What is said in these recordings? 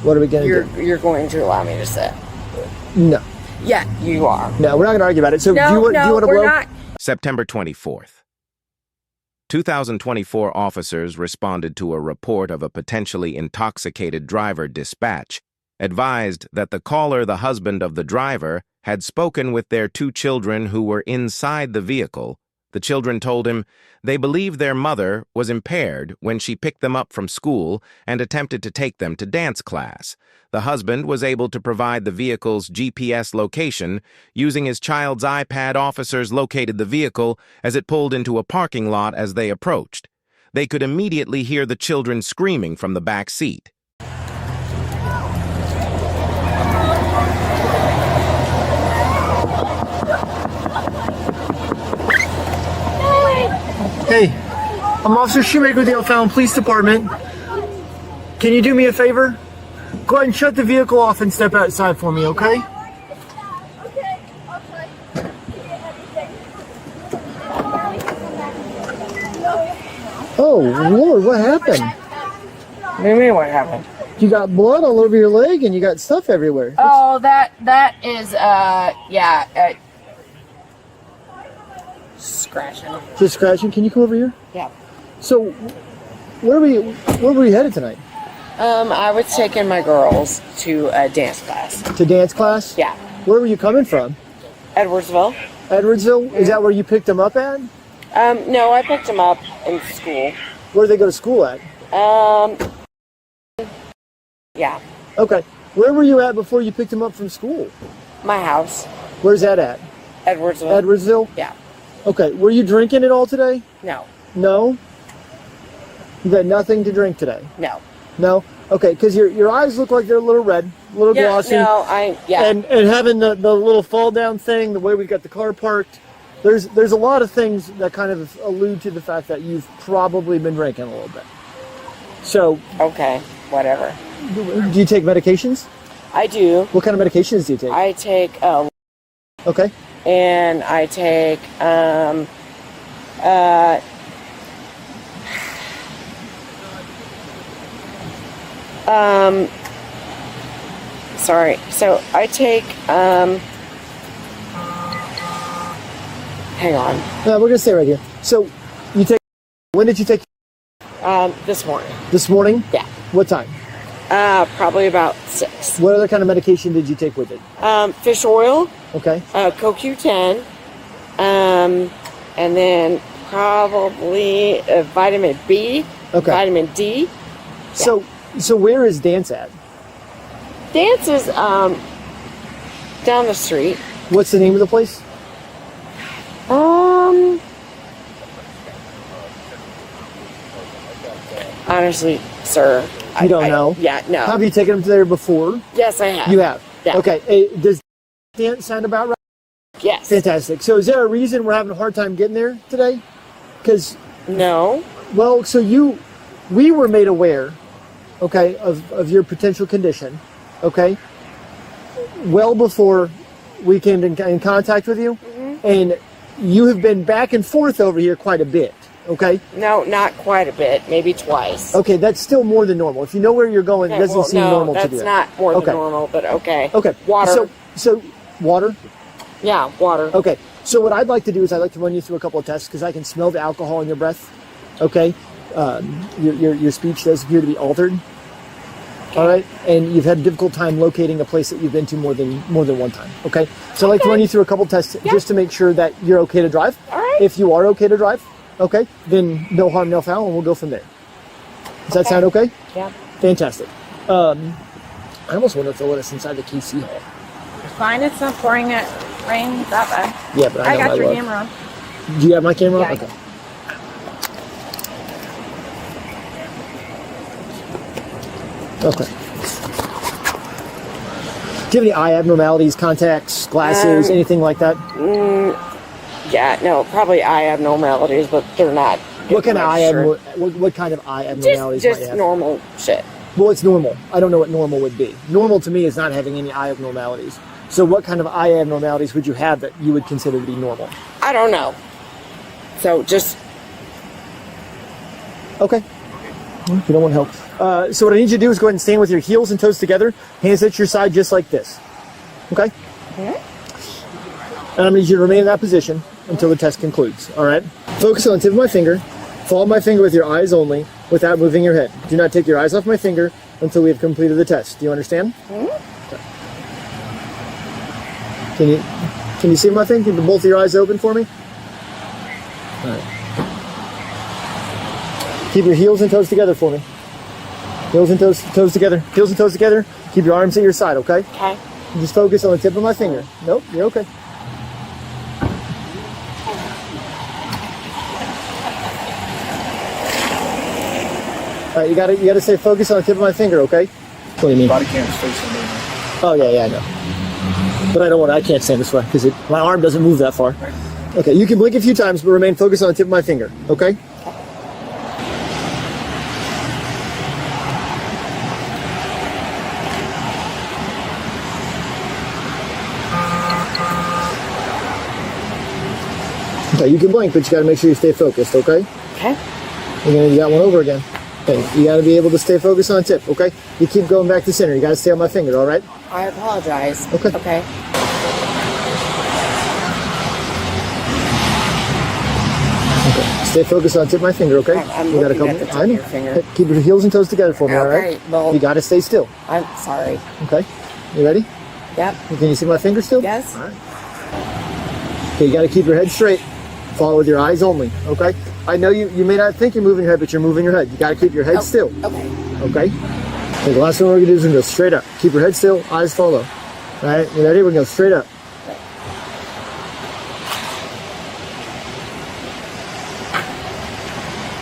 What are we going to do? You're going to allow me to sit. No. Yeah, you are. No, we're not going to argue about it. So do you want to blow? Not. September 24th. 2024 officers responded to a report of a potentially intoxicated driver dispatch, advised that the caller, the husband of the driver, had spoken with their 2 children who were inside the vehicle. The children told him they believed their mother was impaired when she picked them up from school and attempted to take them to dance class. The husband was able to provide the vehicle's GPS location. Using his child's iPad, officers located the vehicle as it pulled into a parking lot as they approached. They could immediately hear the children screaming from the back seat. Hey, I'm Officer Shoemaker with the O'Fallon Police Department. Can you do me a favor? Go ahead and shut the vehicle off and step outside for me, okay? Okay, Oh, Lord, what happened? What do you mean, what happened? You got blood all over your leg and you got stuff everywhere. Oh, that is, scratching. Just scratching. Can you come over here? Yeah. So, where were you headed tonight? I was taking my girls to a dance class. To dance class? Yeah. Where were you coming from? Edwardsville. Edwardsville? Is that where you picked them up at? No, I picked them up in school. Where do they go to school at? Yeah. Okay. Where were you at before you picked them up from school? My house. Where's that at? Edwardsville. Edwardsville? Yeah. Okay. Were you drinking at all today? No. No? You had nothing to drink today? No. No? Okay, because your eyes look like they're a little red, a little glossy. No, yeah. And having the little fall down thing, the way we got the car parked, there's a lot of things that kind of allude to the fact that you've probably been drinking a little bit. So. Okay, whatever. Do you take medications? I do. What kind of medications do you take? I take, okay. And I take, sorry. So I take, hang on. No, we're going to stay right here. So you take, when did you take? This morning. This morning? Yeah. What time? Probably about 6. What other kind of medication did you take with it? Fish oil. Okay. CoQ10. And then probably vitamin B. Okay. Vitamin D. So where is dance at? Dance is down the street. What's the name of the place? Honestly, sir, You don't know? Yeah, no. Have you taken them there before? Yes, I have. You have? Yeah. Okay. Does dance sound about right? Yes. Fantastic. So is there a reason we're having a hard time getting there today? Because no. Well, we were made aware, okay, of your potential condition, okay, well before we came in contact with you, and you have been back and forth over here quite a bit, okay? No, not quite a bit, maybe twice. Okay, that's still more than normal. If you know where you're going, it doesn't seem normal to do that. That's not more than normal, but okay. Okay. Water. So water? Yeah, water. Okay. So what I'd like to do is I'd like to run you through a couple of tests because I can smell the alcohol in your breath. Okay. Your speech does appear to be altered. Okay. All right. And you've had a difficult time locating a place that you've been to more than one time. Okay. So I'd like to run you through a couple of tests just to make sure that you're okay to drive. All right. If you are okay to drive, okay, then no harm, no foul, and we'll go from there. Does that sound okay? Yeah. Fantastic. I almost wonder if they'll let us inside the KC hall. Fine, it's not pouring it rain that bad. Yeah, but I know got my your luck. camera on. Do you have my camera on? Yeah. Okay. Okay. Do you have any eye abnormalities, contacts, glasses, anything like that? Yeah, no, probably eye abnormalities, but they're not. What kind of what kind of eye abnormalities might you Just have? normal shit. Well, it's normal. I don't know what normal would be. Normal to me is not having any eye abnormalities. So what kind of eye abnormalities would you have that you would consider to be normal? I don't know. So just Okay. Well, if you don't want help. So what I need you to do is go ahead and stand with your heels and toes together, hands at your side just like this. Okay? And I'm going to need you to remain in that position until the test concludes. All right? Focus on the tip of my finger. Follow my finger with your eyes only without moving your head. Do not take your eyes off my finger until we have completed the test. Do you understand? Can you see my thing? Keep both of your eyes open for me. All right. Keep your heels and toes together for me. Heels and toes together. Heels and toes together. Keep your arms at your side, okay? Okay. Just focus on the tip of my finger. Nope, you're okay. All right, you gotta stay focused on the tip of my finger, okay? What do you mean? Body cam's facing me. Oh yeah, I know. But I can't stand this way because my arm doesn't move that far. Okay, you can blink a few times, but remain focused on the tip of my finger, okay? Okay, you can blink, but you gotta make sure you stay focused, okay? Okay. You got one over again. Okay, you gotta be able to stay focused on the tip, okay? You keep going back to center. You gotta stay on my finger, all right? I apologize. Okay. Okay. Stay focused on the tip of my finger, okay? I'm looking at the tip of your finger. Okay, keep your heels and toes together for me, all right? Okay, well- You gotta stay still, I'm sorry. okay? You ready? Yep. Can you see my finger still? Yes. All right. Okay, you gotta keep your head straight. Follow with your eyes only, okay? I know you may not think you're moving your head, but you're moving your head. You gotta keep your head still, Okay. okay? Okay, the last one we're gonna do is we're gonna go straight up. Keep your head still, eyes follow. All right, you ready? We're gonna go straight up.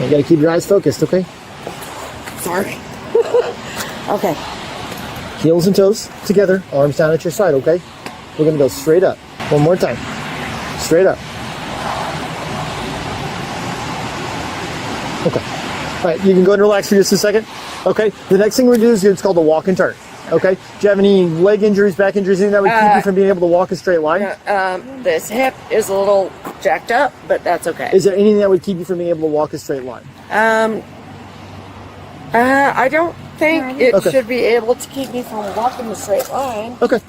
You gotta keep your eyes focused, okay? Sorry. Okay. Heels and toes together, arms down at your side, okay? We're gonna go straight up. One more time. Straight up. Okay. All right, you can go and relax for just a second. Okay. The next thing we're gonna do is it's called a walk and turn. Okay. Do you have any leg injuries, back injuries, anything that would keep you from being able to walk a straight line? This hip is a little jacked up, but that's okay. Is there anything that would keep you from being able to walk a straight line? I don't think it Okay. should be able to keep me from walking a straight line. Okay.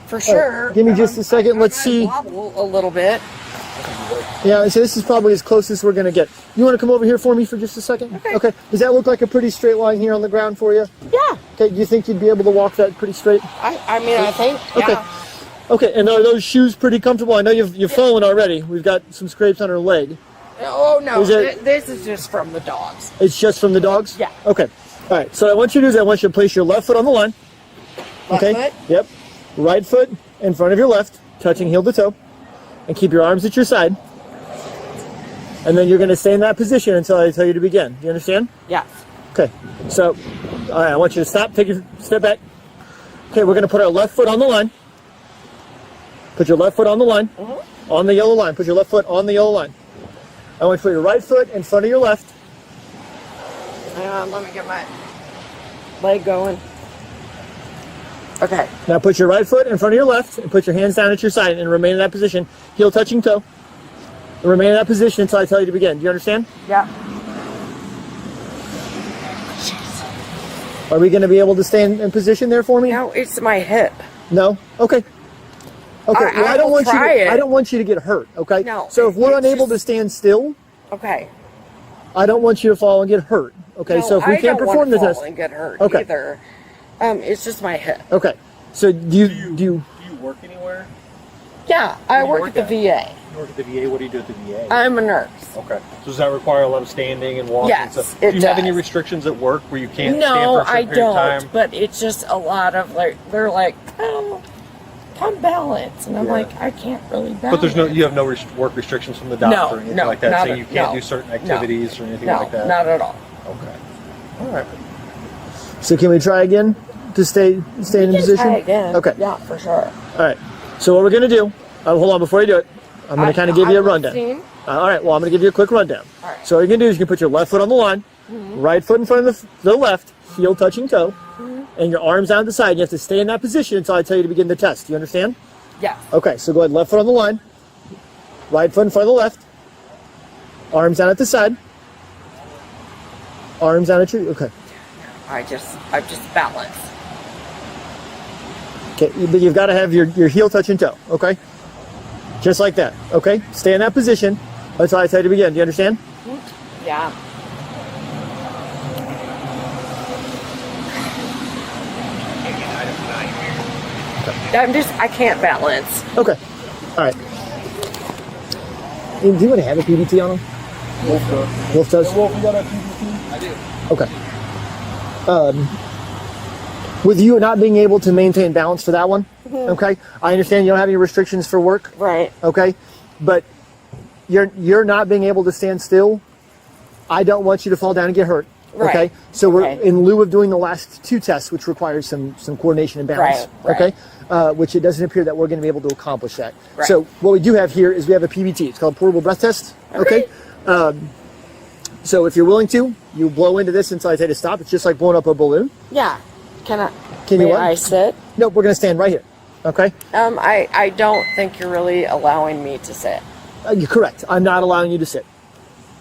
For sure. Give me just a second. Let's see. Wobble a little bit. Yeah, so this is probably as close as we're gonna get. You want to come over here for me for just a second? Okay. Does that look like a pretty straight line here on the ground for you? Yeah. Okay. Do you think you'd be able to walk that pretty straight? I mean, I think. Okay. Yeah. Okay. And are those shoes pretty comfortable? I know you've fallen already. We've got some scrapes on her leg. Oh no, Is it- this is just from the dogs. It's just from the dogs? Yeah. Okay. All right. So what I want you to do is I want you to place your left foot on the line. Left Okay. foot? Yep. Right foot in front of your left, touching heel to toe, and keep your arms at your side. And then you're going to stay in that position until I tell you to begin. Do you understand? Yes. Okay. So, all right. I want you to stop. Take a step back. Okay. We're going to put our left foot on the line. Put your left foot on the line. On the yellow line. Put your left foot on the yellow line. I want you to put your right foot in front of your left. Let me get my leg going. Okay. Now put your right foot in front of your left and put your hands down at your side and remain in that position. Heel touching toe. And remain in that position until I tell you to begin. Do you understand? Yeah. Are we going to be able to stay in position there for me? No, it's my hip. No? Okay. Okay. Well, I will want you to, try it. I don't want you to get hurt, okay? No, So if we're it's unable just- to stand still, Okay. I don't want you to fall and get hurt. Okay? No, So if we I can't don't perform wanna the fall test. and get hurt Okay. either. It's just my hip. Okay. So do you Do you work anywhere? Yeah, I you work work at the at? VA. You work at the VA. What do you do at the VA? I'm a nurse. Okay. So does that require a lot of standing and walking? Yes, and stuff? it Do you have any does. restrictions at work where you can't stand No, for a certain I period of don't. time? But it's just a lot of they're like, oh, come balance, and I'm Yeah. like, I can't really balance. But there's no, you have no work restrictions from the doctor or anything no, like that, not saying at- you can't no, do certain no, activities or anything no, like that. not at all. Okay. All right. So can we try again to stay in position? Try again. Okay. Yeah, for sure. All right. So what we're going to do, hold on, before you do it, I'm going to kind of give you a rundown. listening. All right, well, I'm going to give you a quick rundown. All right. So what you're going to do is you can put your left foot on the line, right foot in front of the left, heel touching toe, and your arms down to the side. You have to stay in that position until I tell you to begin the test. Do you understand? Yeah. Okay, so go ahead, left foot on the line, right foot in front of the left, arms down at the side, arms down at your, okay. I just balance. Okay, but you've got to have your heel touching toe, okay? Just like that, okay? Stay in that position. That's why I said to begin. Do you understand? Yeah. I can't balance. Okay. All right. And do you want to have a PBT on them? Wolf does. Wolf does? Wolf, you got a PBT? I do. Okay. With you not being able to maintain balance for that one, okay? I understand you don't have any restrictions for work, Right. okay? But you're not being able to stand still. I don't want you to fall down and get hurt. Right. Okay. So we're Okay. in lieu of doing the last two tests, which requires some coordination and balance. Right, Okay. Which it doesn't appear that we're going to be able to accomplish that. Right. So what we do have here is we have a PBT. It's called portable breath test. Okay. So if you're willing to, you blow into this until I say to stop. It's just like blowing up a balloon. Yeah. Can you what? I sit? No, we're going to stand right here. Okay. I don't think you're really allowing me to sit. You're correct. I'm not allowing you to sit,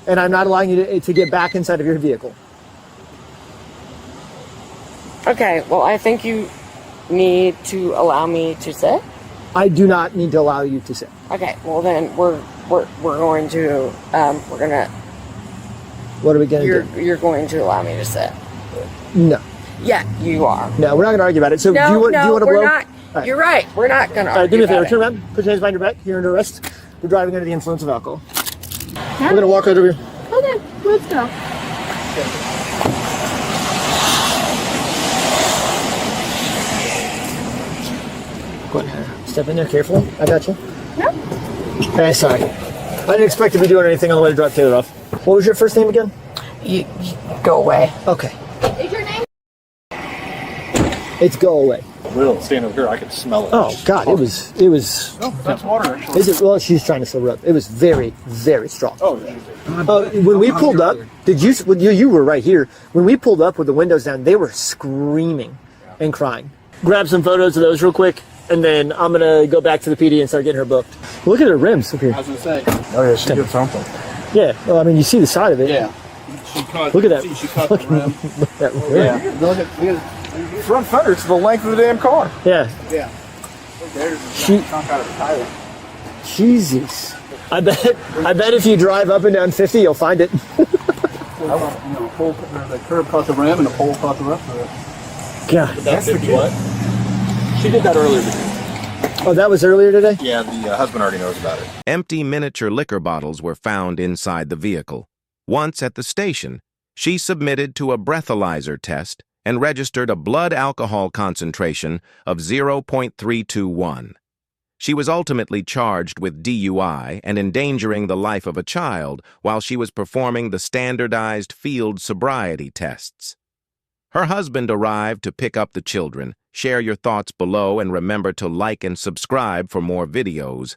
and I'm not allowing you to get back inside of your vehicle. Okay. Well, I think you need to allow me to sit. I do not need to allow you to sit. Okay. Well, then we're going to we're gonna. What are we going to do? You're going to allow me to sit. No. Yeah, you are. No, we're not going to argue about it. So No, do you want to we're blow? not. Right. You're right. We're not going to All right, argue do me a favor. about Turn it. around. Put your hands behind your back. You're under arrest. We're driving under the influence of alcohol. We're going to walk right over here. Okay, let's go. Go ahead. Step in there carefully. I got you. No. Hey, sorry. I didn't expect to be doing anything on the way to drop Taylor off. What was your first name again? You go away. Okay. Is your name? It's go away. Will, stand over here. I can smell it. Oh God, it was. Oh, that's water, actually. Is it? Well, she's trying to sober up. It was very, very strong. Oh, yeah. When we pulled up, you were right here. When we pulled up with the windows down, they were screaming and crying. Grab some photos of those real quick, and then I'm gonna go back to the PD and start getting her booked. Look at her rims up here. I was going to say. Oh, yeah, she did something. Yeah, well, I mean, you see the side of it. Yeah. She cut, Look at that. She cut the rim. That rim. Yeah. Look at front fender. It's the length of the damn car. Yeah. Yeah. There's She- a chunk out of the tire. Jesus. I bet if you drive up and down 50, you'll find it. The curb caught the rim and the pole caught the rest of it. God. That's the what? She did that earlier today. Oh, that was earlier today? Yeah, the husband already knows about it. Empty miniature liquor bottles were found inside the vehicle. Once at the station, she submitted to a breathalyzer test and registered a blood alcohol concentration of 0.321. She was ultimately charged with DUI and endangering the life of a child while she was performing the standardized field sobriety tests. Her husband arrived to pick up the children. Share your thoughts below and remember to like and subscribe for more videos.